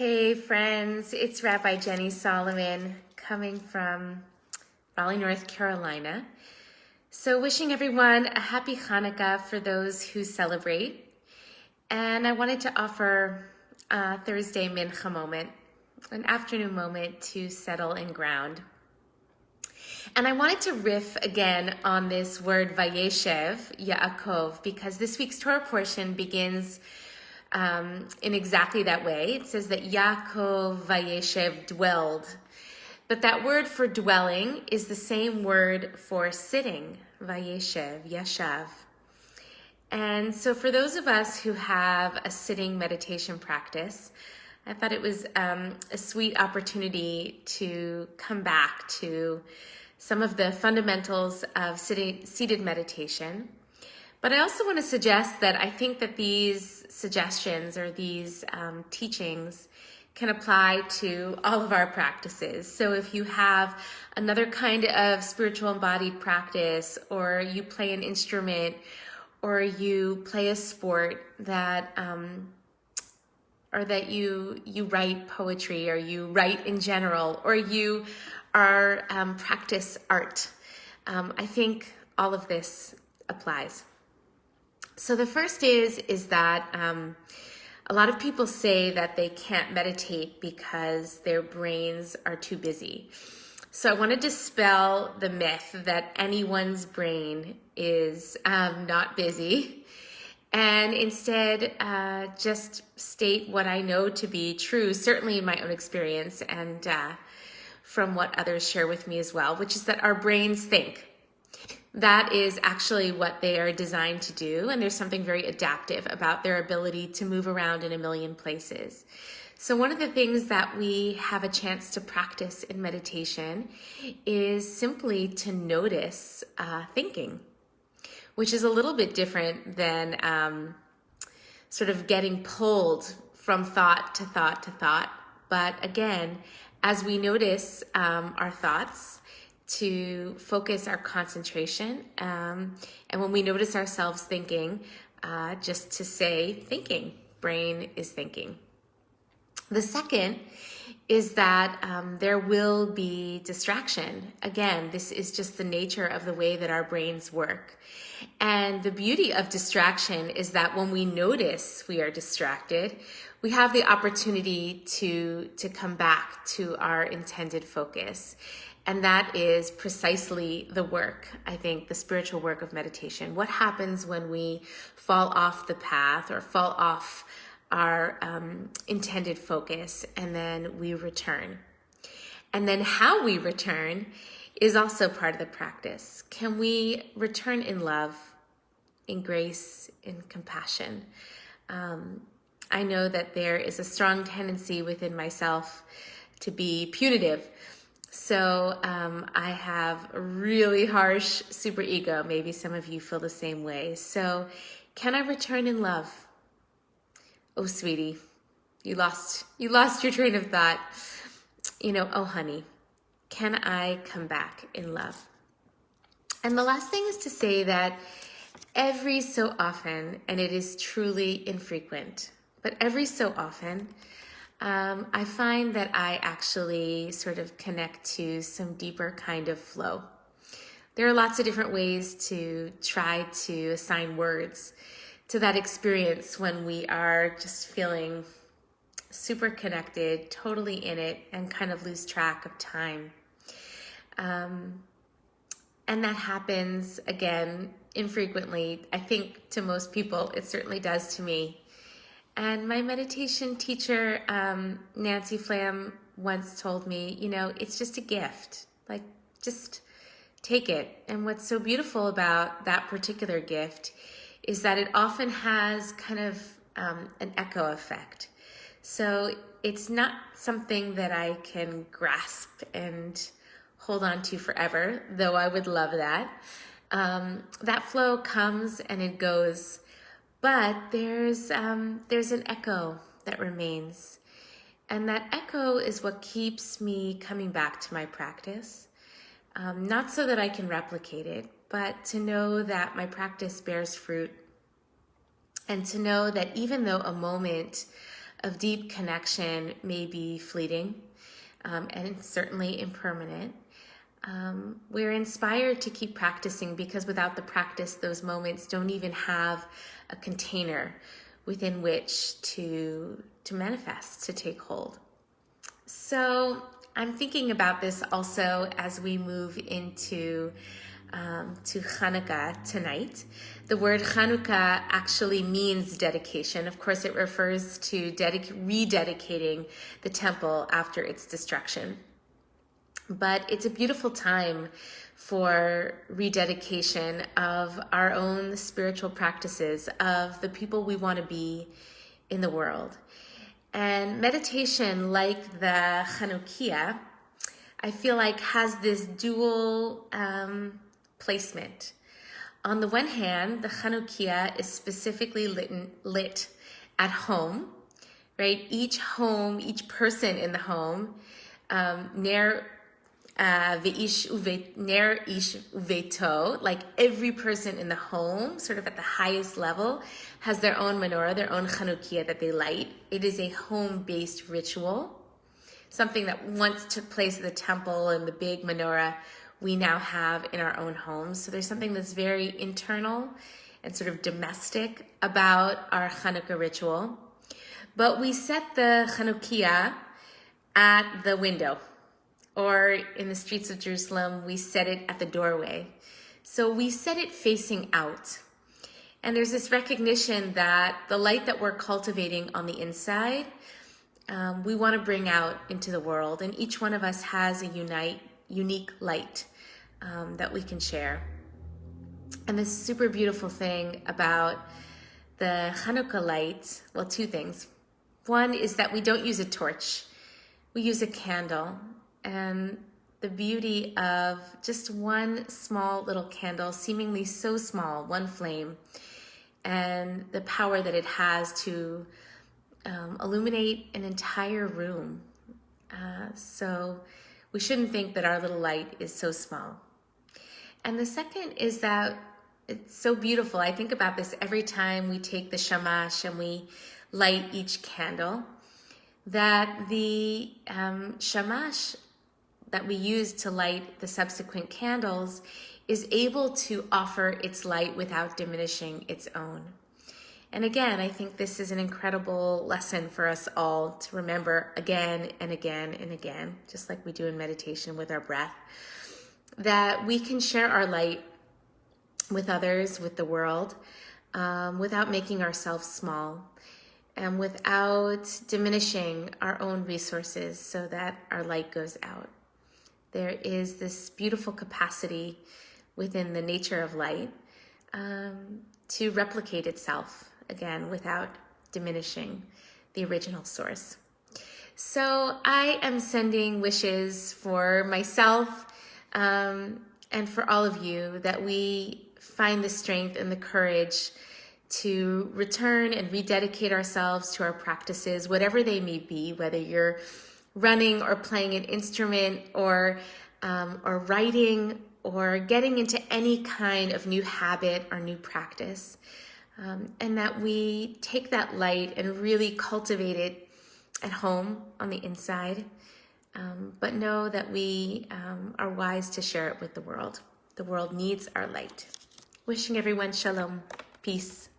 Hey friends, it's Rabbi Jenny Solomon coming from Raleigh, North Carolina. So wishing everyone a happy Hanukkah for those who celebrate. And I wanted to offer a Thursday mincha moment, an afternoon moment to settle and ground. And I wanted to riff again on this word Vayeshev, Yaakov, because this week's Torah portion begins in exactly that way. It says that Yaakov Vayeshev dwelled. But that word for dwelling is the same word for sitting, Vayeshev, Yashav. And so for those of us who have a sitting meditation practice, I thought it was a sweet opportunity to come back to some of the fundamentals of seated meditation. But I also want to suggest that I think that these suggestions or these teachings can apply to all of our practices. So if you have another kind of spiritual embodied practice, or you play an instrument, or you play a sport that, or that you write poetry, or you write in general, or you are practice art, I think all of this applies. So the first is that a lot of people say that they can't meditate because their brains are too busy. So I want to dispel the myth that anyone's brain is not busy, and instead just state what I know to be true, certainly in my own experience and from what others share with me as well, which is that our brains think. That is actually what they are designed to do, and there's something very adaptive about their ability to move around in a million places. So one of the things that we have a chance to practice in meditation is simply to notice thinking, which is a little bit different than sort of getting pulled from thought to thought to thought. But again, as we notice our thoughts, to focus our concentration, and when we notice ourselves thinking, just to say thinking, brain is thinking. The second is that there will be distraction. Again, this is just the nature of the way that our brains work. And the beauty of distraction is that when we notice we are distracted, we have the opportunity to come back to our intended focus. And that is precisely the work, I think, the spiritual work of meditation. What happens when we fall off the path or fall off our intended focus, and then we return? And then how we return is also part of the practice. Can we return in love, in grace, in compassion? I know that there is a strong tendency within myself to be punitive. So I have a really harsh superego. Maybe some of you feel the same way. So can I return in love? Oh, sweetie, you lost your train of thought. Oh, honey, can I come back in love? And the last thing is to say that every so often, and it is truly infrequent, but every so often, I find that I actually sort of connect to some deeper kind of flow. There are lots of different ways to try to assign words to that experience when we are just feeling super connected, totally in it, and kind of lose track of time. And that happens, again, infrequently. I think to most people, it certainly does to me. And my meditation teacher, Nancy Flam, once told me, it's just a gift. Like, just take it. And what's so beautiful about that particular gift is that it often has kind of an echo effect. So it's not something that I can grasp and hold on to forever, though I would love that. That flow comes and it goes. But there's an echo that remains. And that echo is what keeps me coming back to my practice. Not so that I can replicate it, but to know that my practice bears fruit. And to know that even though a moment of deep connection may be fleeting, and certainly impermanent. We're inspired to keep practicing, because without the practice, those moments don't even have a container within which to manifest, to take hold. So I'm thinking about this also as we move into to Hanukkah tonight. The word Chanukah actually means dedication. Of course, it refers to rededicating the temple after its destruction. But it's a beautiful time for rededication of our own spiritual practices, of the people we want to be in the world. And meditation, like the Chanukah, I feel like has this dual placement. On the one hand, the Chanukah is specifically lit at home, right? Each home, each person in the home, ner ish uveto, like every person in the home, sort of at the highest level, has their own menorah, their own Chanukah that they light. It is a home-based ritual, something that once took place at the temple and the big menorah we now have in our own homes. So there's something that's very internal and sort of domestic about our Hanukkah ritual. But we set the Chanukah at the window, or in the streets of Jerusalem, we set it at the doorway. So we set it facing out. And there's this recognition that the light that we're cultivating on the inside, we want to bring out into the world. And each one of us has a unique light that we can share. And the super beautiful thing about the Hanukkah light, well, two things. One is that we don't use a torch. We use a candle. And the beauty of just one small little candle, seemingly so small, one flame, and the power that it has to illuminate an entire room. So we shouldn't think that our little light is so small. And the second is that it's so beautiful. I think about this every time we take the shamash and we light each candle, that the shamash that we use to light the subsequent candles is able to offer its light without diminishing its own. And again, I think this is an incredible lesson for us all to remember again and again and again, just like we do in meditation with our breath, that we can share our light with others, with the world, without making ourselves small and without diminishing our own resources so that our light goes out. There is this beautiful capacity within the nature of light to replicate itself, again, without diminishing the original source. So I am sending wishes for myself and for all of you that we find the strength and the courage to return and rededicate ourselves to our practices, whatever they may be, whether you're running or playing an instrument or writing or getting into any kind of new habit or new practice, and that we take that light and really cultivate it at home on the inside, but know that we are wise to share it with the world. The world needs our light. Wishing everyone shalom, peace.